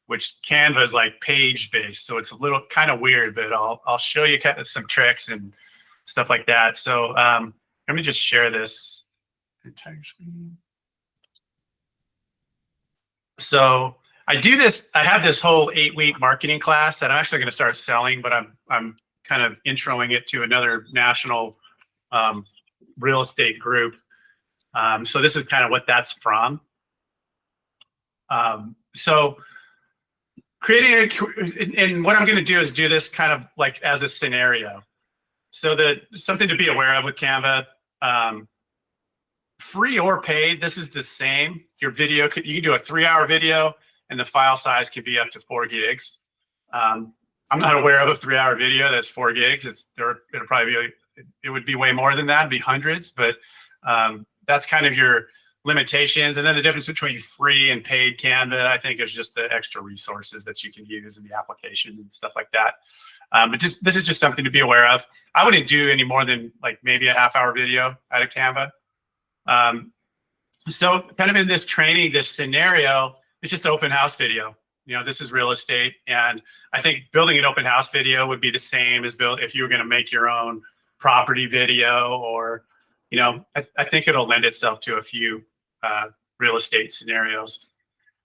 which Canva is like page based. So it's a little kind of weird, but I'll show you kind of some tricks and stuff like that. So let me just share this entire screen. So I do this, I have this whole 8-week marketing class that I'm actually going to start selling, but I'm kind of introing it to another national real estate group. So this is kind of what that's from. So creating and what I'm going to do is do this kind of like as a scenario. So that something to be aware of with Canva, free or paid, this is the same. Your video, you can do a 3-hour video and the file size can be up to 4 gigs. I'm not aware of a 3-hour video that's 4 gigs. It'll probably be, it would be way more than that, it'd be hundreds, but that's kind of your limitations. And then the difference between free and paid Canva, I think, is just the extra resources that you can use in the applications and stuff like that. But this is just something to be aware of. I wouldn't do any more than like maybe a half-hour video out of Canva. So kind of in this training, this scenario, it's just open house video. You know, this is real estate. And I think building an open house video would be the same as if you were going to make your own property video, or, you know, I think it'll lend itself to a few real estate scenarios.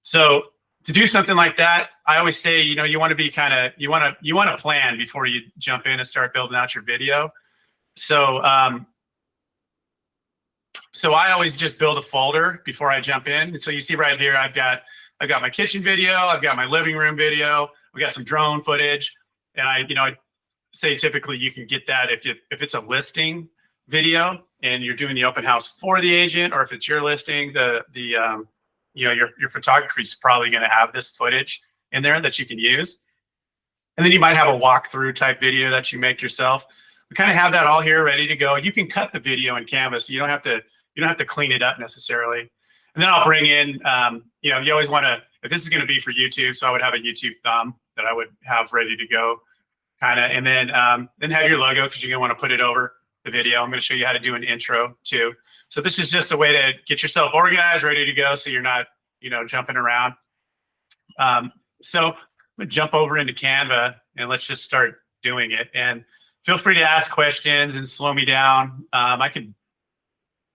So to do something like that, I always say, you know, you want to be kind of, you want to plan before you jump in and start building out your video. So, so I always just build a folder before I jump in. So you see right here, I've got my kitchen video, I've got my living room video, we got some drone footage, and I say typically you can get that if it's a listing video and you're doing the open house for the agent, or if it's your listing, your photography is probably going to have this footage in there that you can use. And then you might have a walkthrough type video that you make yourself. We kind of have that all here ready to go. You can cut the video in Canva, so you don't have to clean it up necessarily. And then I'll bring in, you always want to, if this is going to be for YouTube, so I would have a YouTube thumb that I would have ready to go, kind of, and then have your logo, because you're going to want to put it over the video. I'm going to show you how to do an intro too. So this is just a way to get yourself organized, ready to go, so you're not, jumping around. So I'm going to jump over into Canva and let's just start doing it. And feel free to ask questions and slow me down. I can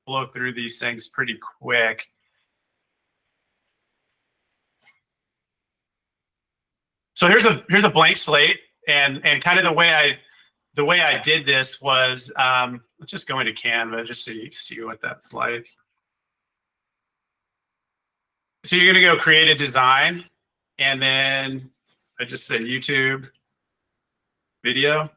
blow through these things pretty quick. So here's a blank slate, and kind of the way I did this was, let's just go into Canva just so you see what that's like. So you're gonna go create a design, and then I just said YouTube video.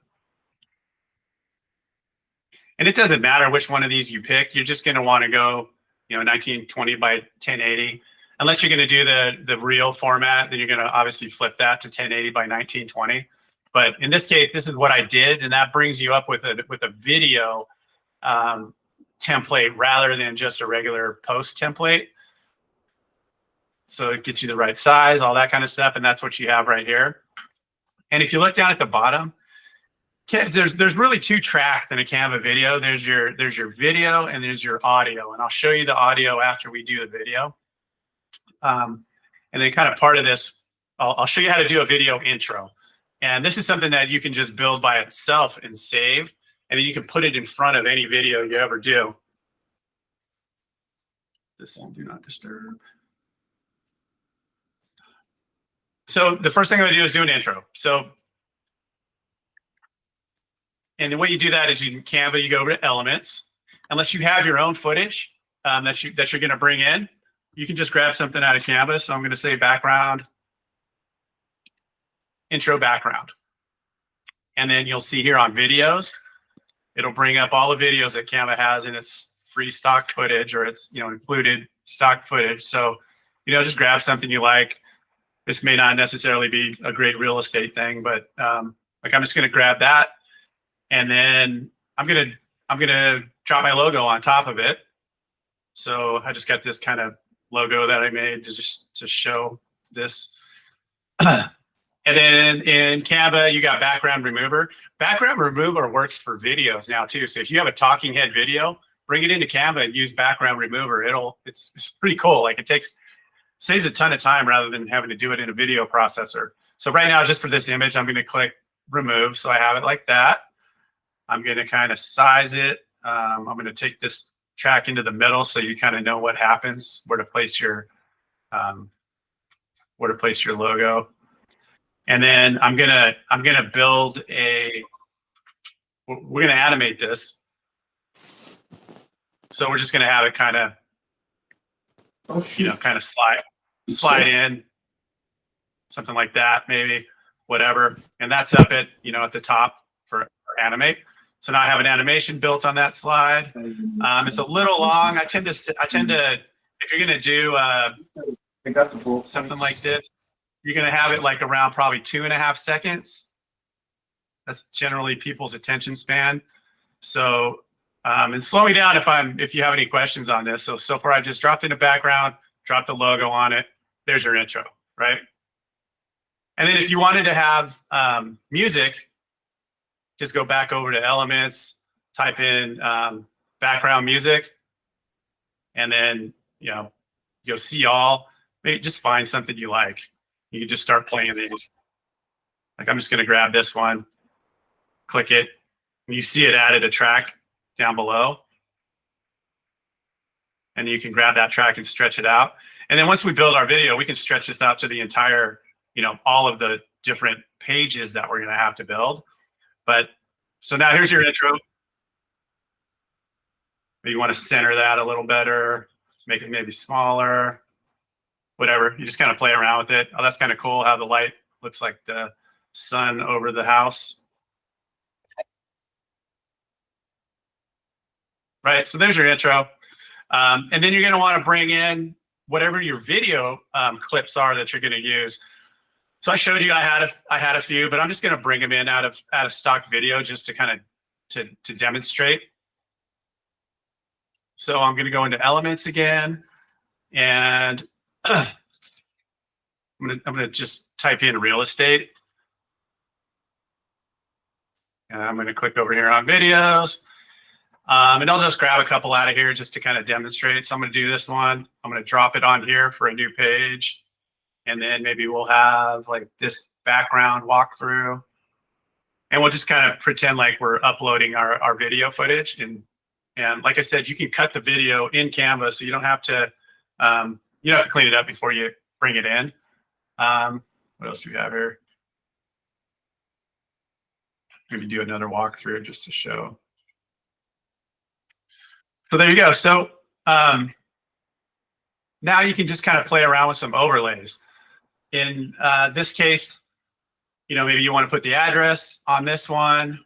And it doesn't matter which one of these you pick. You're just gonna wanna go, 1920 by 1080. Unless you're gonna do the real format, then you're gonna obviously flip that to 1080 by 1920. But in this case, this is what I did, and that brings you up with a video template rather than just a regular post template. So it gets you the right size, all that kind of stuff, and that's what you have right here. And if you look down at the bottom, there's really 2 tracks in a Canva video. There's your video and there's your audio, and I'll show you the audio after we do the video. And then kind of part of this, I'll show you how to do a video intro. And this is something that you can just build by itself and save, and then you can put it in front of any video you ever do. This on do not disturb. So the first thing I'm going to do is do an intro. So, and the way you do that is in Canva, you go over to Elements. Unless you have your own footage that you're going to bring in, you can just grab something out of Canva. So I'm going to say background, intro background. And then you'll see here on videos, it'll bring up all the videos that Canva has in its free stock footage, or its included stock footage. So just grab something you like. This may not necessarily be a great real estate thing, but like I'm just going to grab that, and then I'm gonna drop my logo on top of it. So I just got this kind of logo that I made to show this. And then in Canva, you got background remover. Background remover works for videos now too. So if you have a talking head video, bring it into Canva and use background remover. It's pretty cool. Like it takes saves a ton of time rather than having to do it in a video processor. So right now, just for this image, I'm going to click remove. So I have it like that. I'm going to kind of size it. I'm going to take this track into the middle so you kind of know what happens, where to place your logo. And then I'm gonna build we're gonna animate this. So we're just gonna have it kind of, kind of slide in, something like that, maybe, whatever. And that's up at the top for animate. So now I have an animation built on that slide. It's a little long. I tend to, if you're gonna do something like this, you're gonna have it like around probably 2.5 seconds. That's generally people's attention span. So, and slow me down if you have any questions on this. So far I just dropped in the background, dropped the logo on it. There's your intro, right? And then if you wanted to have music, just go back over to elements, type in background music, and then go see all. Maybe just find something you like. You can just start playing these. Like I'm just gonna grab this one, click it, and you see it added a track down below. And you can grab that track and stretch it out. And then once we build our video, we can stretch this out to the entire, all of the different pages that we're gonna have to build. But so now here's your intro. Maybe you want to center that a little better, make it maybe smaller, whatever. You just kind of play around with it. Oh, that's kind of cool how the light looks like the sun over the house. Right, so there's your intro. And then you're going to want to bring in whatever your video clips are that you're going to use. So I showed you I had a few, but I'm just going to bring them in out of stock video just to kind of to demonstrate. So I'm going to go into elements again, and I'm going to just type in real estate, and I'm going to click over here on videos, and I'll just grab a couple out of here just to kind of demonstrate. So I'm going to do this one. I'm going to drop it on here for a new page. And then maybe we'll have like this background walkthrough, and we'll just kind of pretend like we're uploading our video footage. And like I said, you can cut the video in Canva, so you don't have to clean it up before you bring it in. What else do we have here? Maybe do another walkthrough just to show. So there you go. So now you can just kind of play around with some overlays. In this case, maybe you want to put the address on this one,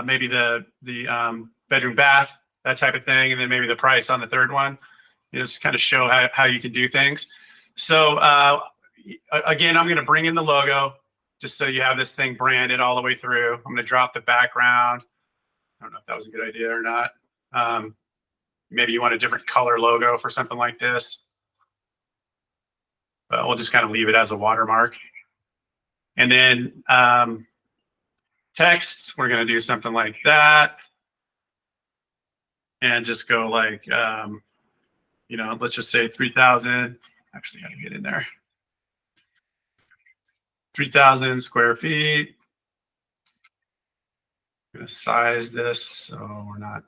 maybe the bedroom, bath, that type of thing, and then maybe the price on the third one. Just kind of show how you can do things. So again, I'm going to bring in the logo just so you have this thing branded all the way through. I'm going to drop the background. I don't know if that was a good idea or not. Maybe you want a different color logo for something like this. But we'll just kind of leave it as a watermark. And then text, we're going to do something like that. And just go like, let's just say 3,000. Actually, got to get in there. 3,000 square feet. I'm going to size this so we're not.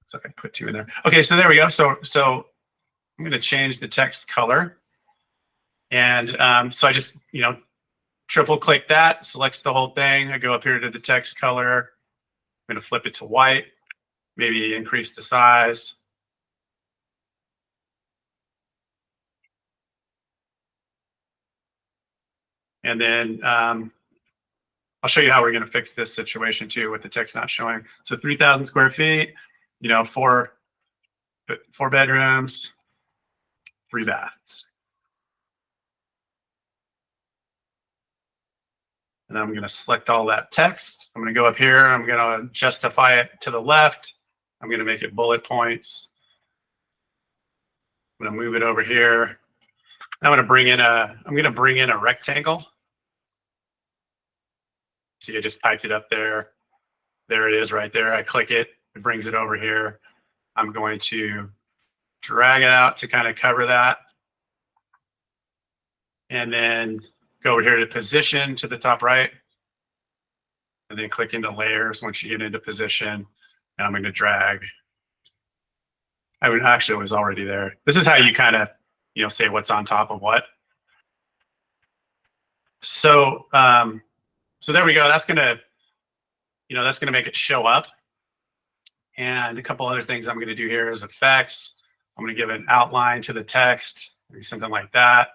So I can put 2 in there. Okay, so there we go. So I'm going to change the text color. And so I just, triple click that, selects the whole thing. I go up here to the text color. I'm going to flip it to white, maybe increase the size. And then I'll show you how we're going to fix this situation too with the text not showing. So 3,000 square feet, 4 bedrooms, 3 baths. And I'm going to select all that text. I'm going to go up here. I'm going to justify it to the left. I'm going to make it bullet points. I'm going to move it over here. I'm going to bring in a rectangle. See, I just typed it up there. There it is right there. I click it. It brings it over here. I'm going to drag it out to kind of cover that. And then go over here to position to the top right. And then click into layers once you get into position. And I'm going to drag. I mean, actually, it was already there. This is how you kind of, say what's on top of what. So, so there we go. That's gonna, that's gonna make it show up. And a couple other things I'm gonna do here is effects. I'm gonna give an outline to the text, maybe something like that.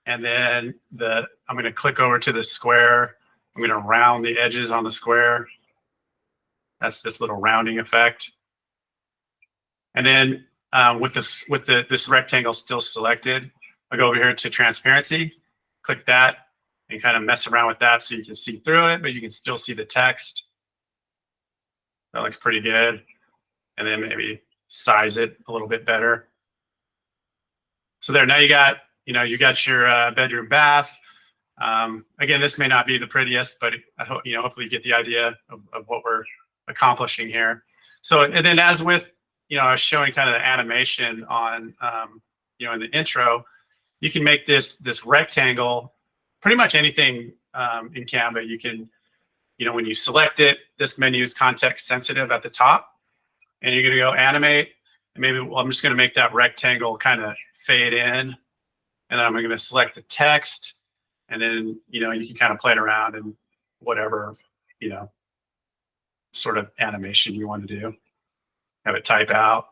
And then I'm gonna click over to the square. I'm gonna round the edges on the square. That's this little rounding effect. And then with this rectangle still selected, I'll go over here to transparency, click that, and kind of mess around with that so you can see through it, but you can still see the text. That looks pretty good. And then maybe size it a little bit better. So there, now you got your bedroom bath. Again, this may not be the prettiest, but I hope, hopefully you get the idea of what we're accomplishing here. So, and then as with, I was showing kind of the animation on, in the intro, you can make this rectangle, pretty much anything in Canva. You can, when you select it, this menu is context sensitive at the top, and you're going to go animate. And maybe I'm just going to make that rectangle kind of fade in, and then I'm going to select the text, and then you can kind of play it around and whatever sort of animation you want to do. Have it type out.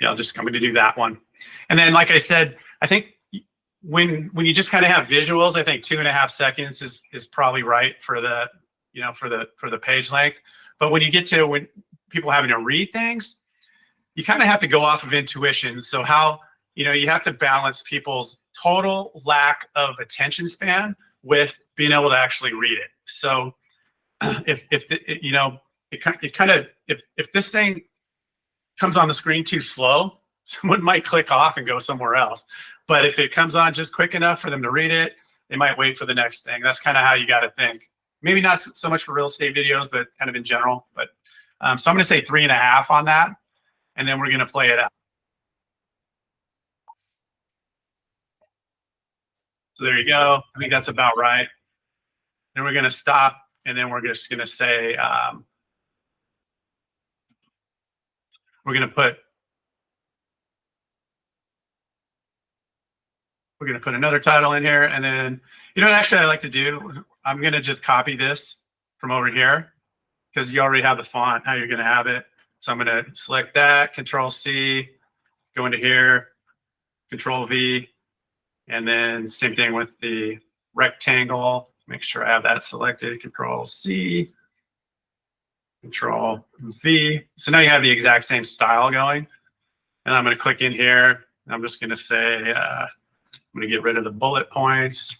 Yeah, I'm going to do that one. And then, like I said, I think when you just kind of have visuals, I think 2.5 seconds is probably right for the for the page length. But when you get to when people having to read things, you kind of have to go off of intuition. So how you have to balance people's total lack of attention span with being able to actually read it. So if this thing comes on the screen too slow, someone might click off and go somewhere else. But if it comes on just quick enough for them to read it, they might wait for the next thing. That's kind of how you got to think. Maybe not so much for real estate videos, but kind of in general. But so I'm going to say 3.5 on that, and then we're going to play it out. So there you go. I think that's about right. Then we're going to stop, and then we're just going to say, we're going to put another title in here. And then, what actually I like to do, I'm going to just copy this from over here because you already have the font, how you're going to have it. So I'm going to select that, Control C, go into here, Control V, and then same thing with the rectangle. Make sure I have that selected, Control C, Control V. So now you have the exact same style going. And I'm going to click in here. I'm just going to say, I'm going to get rid of the bullet points.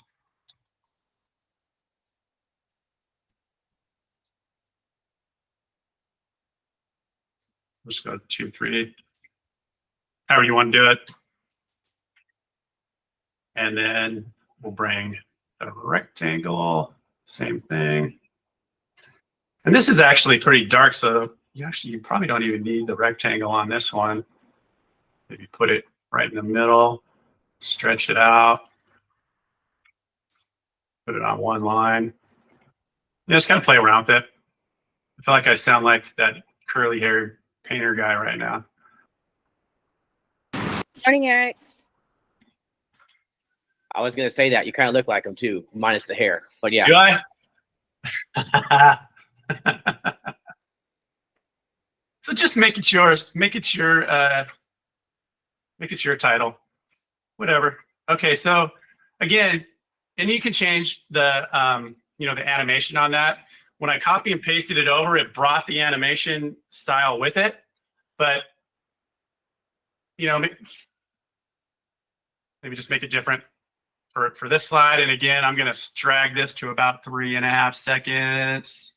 Just go 2, 3, however you want to do it. And then we'll bring a rectangle, same thing. And this is actually pretty dark, so you probably don't even need the rectangle on this one. Maybe put it right in the middle, stretch it out, put it on one line. Just kind of play around with it. I feel like I sound like that curly haired painter guy right now. Morning, Eric. I was going to say that. You kind of look like him too, minus the hair. But yeah. Do I? So just make it yours. Make it your title. Whatever. Okay, so again, and you can change the the animation on that. When I copy and pasted it over, it brought the animation style with it. But maybe just make it different for this slide. And again, I'm going to drag this to about 3.5 seconds.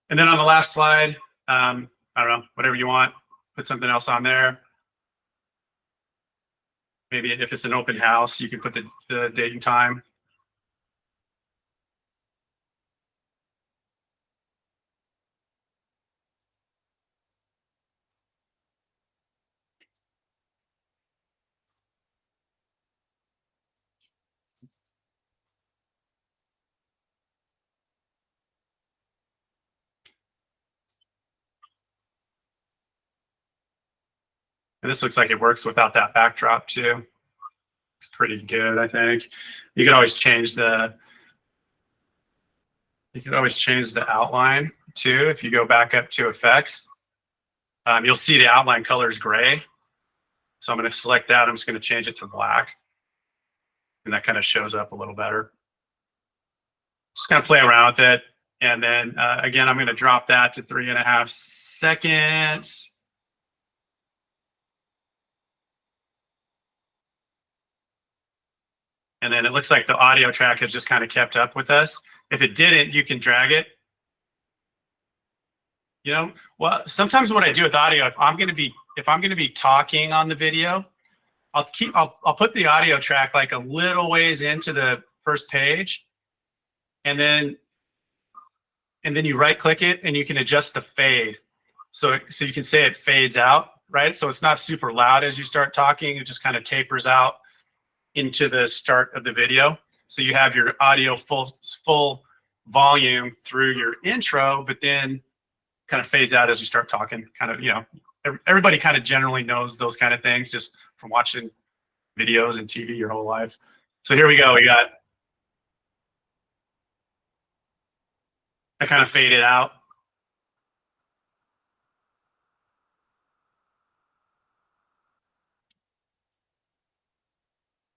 And then on the last slide, I don't know, whatever you want, put something else on there. Maybe if it's an open house, you can put the date and time. And this looks like it works without that backdrop too. It's pretty good, I think. You can always change the outline too. If you go back up to effects, you'll see the outline color is gray. So I'm going to select that. I'm just going to change it to black. And that kind of shows up a little better. Just kind of play around with it. And then again, I'm going to drop that to 3.5 seconds. And then it looks like the audio track has just kind of kept up with us. If it didn't, you can drag it. You know, well, sometimes what I do with audio, if I'm going to be talking on the video, I'll put the audio track like a little ways into the first page, and then you right click it and you can adjust the fade. So you can say it fades out, right? So it's not super loud as you start talking. It just kind of tapers out into the start of the video. So you have your audio full volume through your intro, but then kind of fades out as you start talking. Kind of, you know, everybody kind of generally knows those kind of things just from watching videos and TV your whole life. So here we go. We got, I kind of faded out.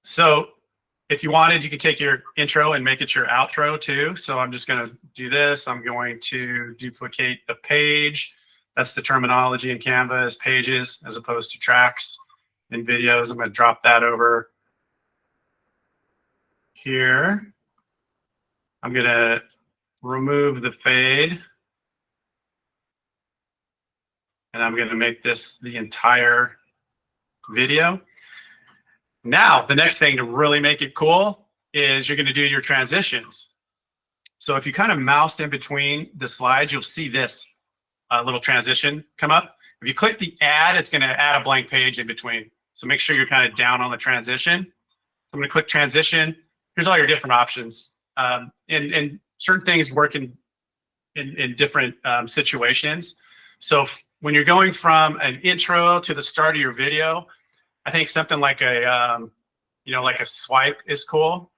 So if you wanted, you could take your intro and make it your outro too. So I'm just going to do this. I'm going to duplicate the page. That's the terminology in Canva, is pages as opposed to tracks in videos. I'm going to drop that over here. I'm going to remove the fade. And I'm going to make this the entire video. Now, the next thing to really make it cool is you're going to do your transitions. So if you kind of mouse in between the slides, you'll see this little transition come up. If you click the add, it's going to add a blank page in between. So make sure you're kind of down on the transition. I'm going to click transition. Here's all your different options. And certain things work in different situations. So when you're going from an intro to the start of your video, I think something like a, like a swipe is cool.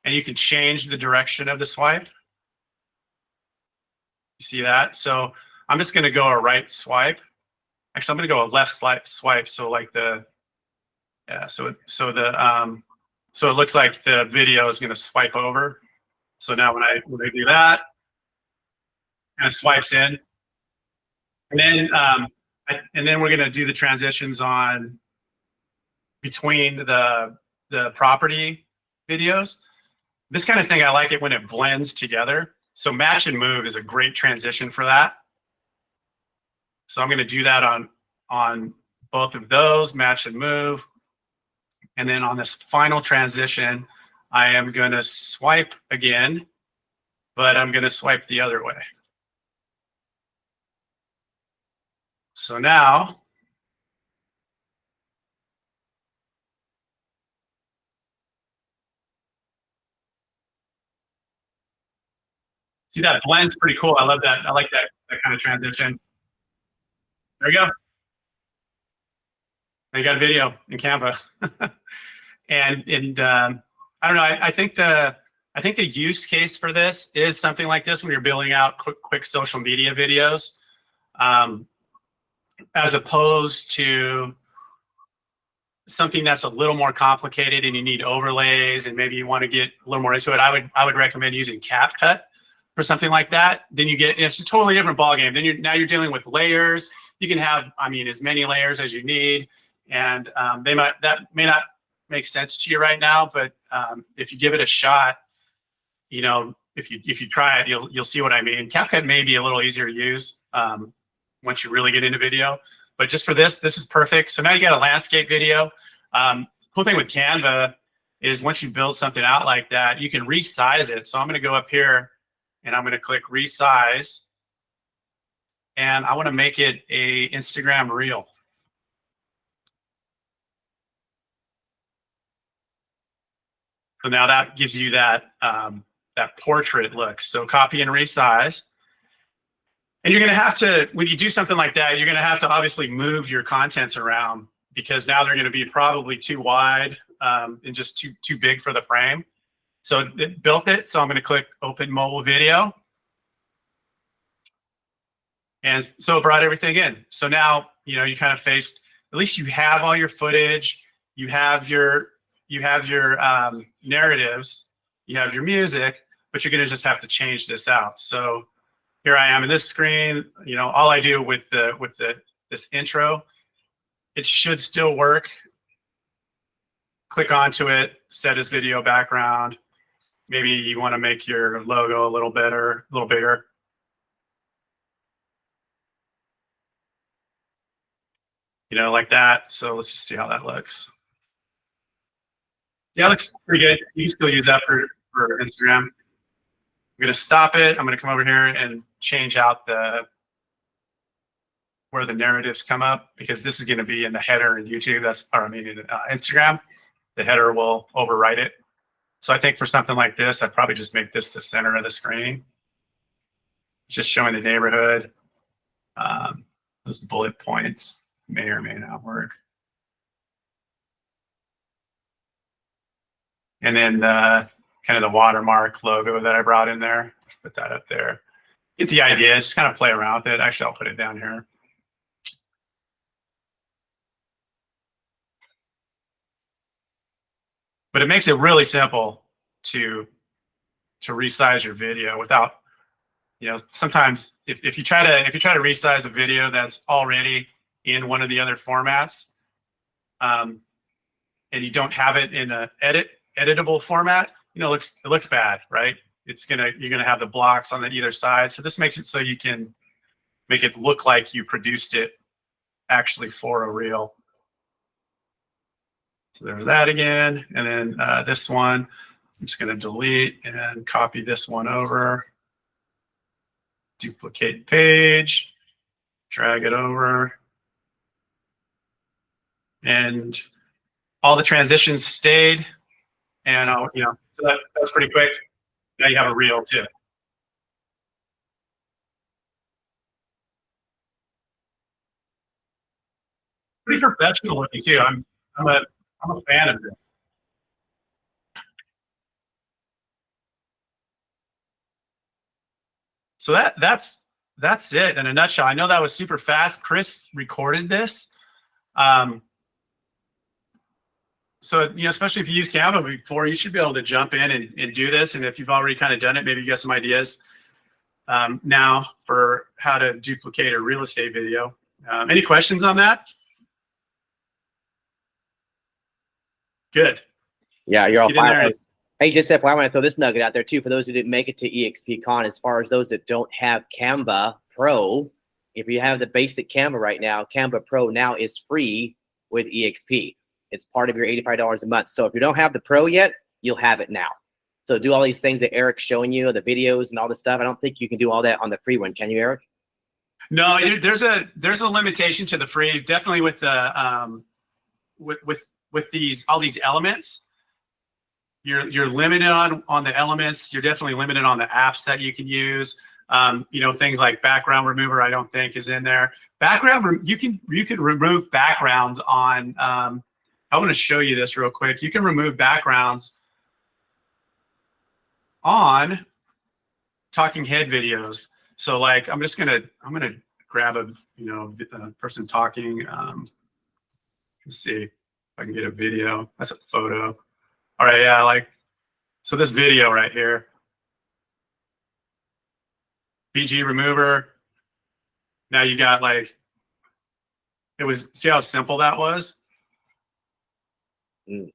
And you can change the direction of the swipe. You see that? So I'm just going to go a right swipe. Actually, I'm going to go a left swipe. So like the, yeah, so it looks like the video is going to swipe over. So now when I do that, kind of swipes in. And then we're going to do the transitions on between the property videos. This kind of thing, I like it when it blends together. So match and move is a great transition for that. So I'm going to do that on both of those, match and move. And then on this final transition, I am going to swipe again, but I'm going to swipe the other way. So now, see, that blend's pretty cool. I love that. I like that kind of transition. There you go. Now you got a video in Canva. and I don't know. I think the use case for this is something like this when you're building out quick social media videos, as opposed to something that's a little more complicated and you need overlays and maybe you want to get a little more into it. I would recommend using CapCut for something like that. Then you get, it's a totally different ballgame. Then now you're dealing with layers. You can have, as many layers as you need, and that may not make sense to you right now, but if you give it a shot, if you try it, you'll see what I mean. CapCut may be a little easier to use once you really get into video, but just for this is perfect. So now you got a landscape video. Cool thing with Canva is once you build something out like that, you can resize it. So I'm going to go up here and I'm going to click resize, and I want to make it a Instagram reel. So now that gives you that that portrait look. So copy and resize. And you're going to have to, when you do something like that, you're going to have to obviously move your contents around because now they're going to be probably too wide and just too big for the frame. So it built it. So I'm going to click Open Mobile Video. And so it brought everything in. So now, you know, you kind of faced, at least you have all your footage, you have your narratives, you have your music, but you're going to just have to change this out. So here I am in this screen. You know, all I do with this intro, it should still work. Click onto it, set as video background. Maybe you want to make your logo a little better, a little bigger. You know, like that. So let's just see how that looks. Yeah, it looks pretty good. You can still use that for Instagram. I'm going to stop it. I'm going to come over here and change out where the narratives come up, because this is going to be in the header in YouTube. In Instagram. The header will overwrite it. So I think for something like this, I'd probably just make this the center of the screen. Just showing the neighborhood. Those bullet points may or may not work. And then kind of the watermark logo that I brought in there. Put that up there. Get the idea. Just kind of play around with it. Actually, I'll put it down here. But it makes it really simple to resize your video without, you know, sometimes if you try to resize a video that's already in one of the other formats, and you don't have it in a editable format, you know, it looks bad, right? You're gonna have the blocks on either side. So this makes it so you can make it look like you produced it actually for a reel. So there's that again. And then this one, I'm just going to delete and copy this one over. Duplicate page, drag it over. And all the transitions stayed. And, you know, so that was pretty quick. Now you have a reel too. Pretty professional looking too. I'm a fan of this. So that's it in a nutshell. I know that was super fast. Chris recorded this. So, you know, especially if you use Canva before, you should be able to jump in and do this. And if you've already kind of done it, maybe you got some ideas now for how to duplicate a real estate video. Any questions on that? Good. Yeah, you're all fine. Hey, just if I want to throw this nugget out there too, for those who didn't make it to EXPCon, as far as those that don't have Canva Pro, if you have the basic Canva right now, Canva Pro now is free with EXP. It's part of your $85 a month. So if you don't have the Pro yet, you'll have it now. So do all these things that Erick's showing you, the videos and all this stuff. I don't think you can do all that on the free one. Can you, Erick? No, there's a limitation to the free. Definitely with the with all these elements. You're limited on the elements. You're definitely limited on the apps that you can use. You know, things like background remover, I don't think is in there. You can remove backgrounds on. I want to show you this real quick. You can remove backgrounds on talking head videos. So like, I'm gonna grab a person talking. Let's see if I can get a video. That's a photo. All right, yeah, so this video right here, BG remover. Now you got see how simple that was? Mm.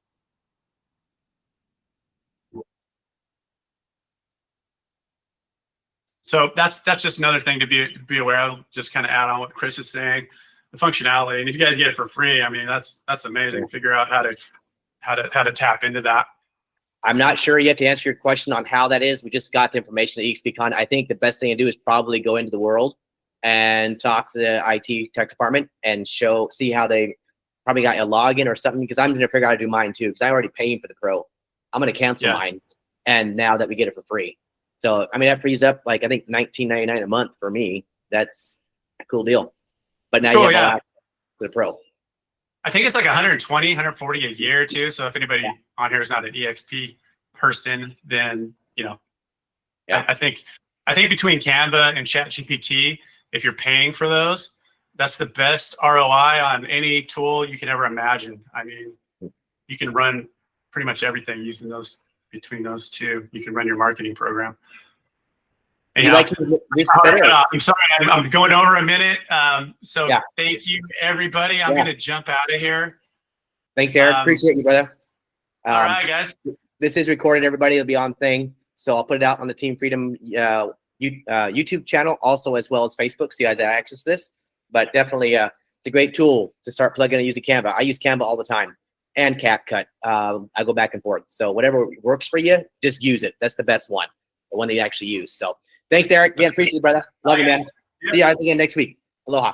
So that's just another thing to be aware of. Just kind of add on what Chris is saying, the functionality. And if you guys get it for free, I mean, that's amazing. Figure out how to tap into that. I'm not sure yet to answer your question on how that is. We just got the information at EXPCon. I think the best thing to do is probably go into the world and talk to the IT tech department and see how they probably got a login or something, because I'm going to figure out how to do mine too, because I'm already paying for the Pro. I'm going to cancel mine, and now that we get it for free. So, I mean, that frees up I think $19.99 a month for me. that's a cool deal. But now Cool, you have yeah. all access to the Pro. I think it's like 120, 140 a year too. So if anybody on here is not an EXP person, then Yeah. I think between Canva and ChatGPT, if you're paying for those, that's the best ROI on any tool you can ever imagine. I mean, you can run pretty much everything using those. Between those two, you can run your marketing program. You like this better? I'm sorry, I'm going over a minute. So Yeah. thank you, everybody. I'm going to jump out of here. Thanks, Eric. Appreciate you, brother. All right, guys. This is recorded. Everybody will be on thing. So I'll put it out on the Team Freedom YouTube channel, also as well as Facebook, so you guys have access to this. But definitely, it's a great tool to start plugging and using Canva. I use Canva all the time, and CapCut. I go back and forth. So whatever works for you, just use it. That's the best one, the one that you actually use. So thanks, Eric. Again, appreciate you, brother. Love you, man. See you guys again next week. Aloha.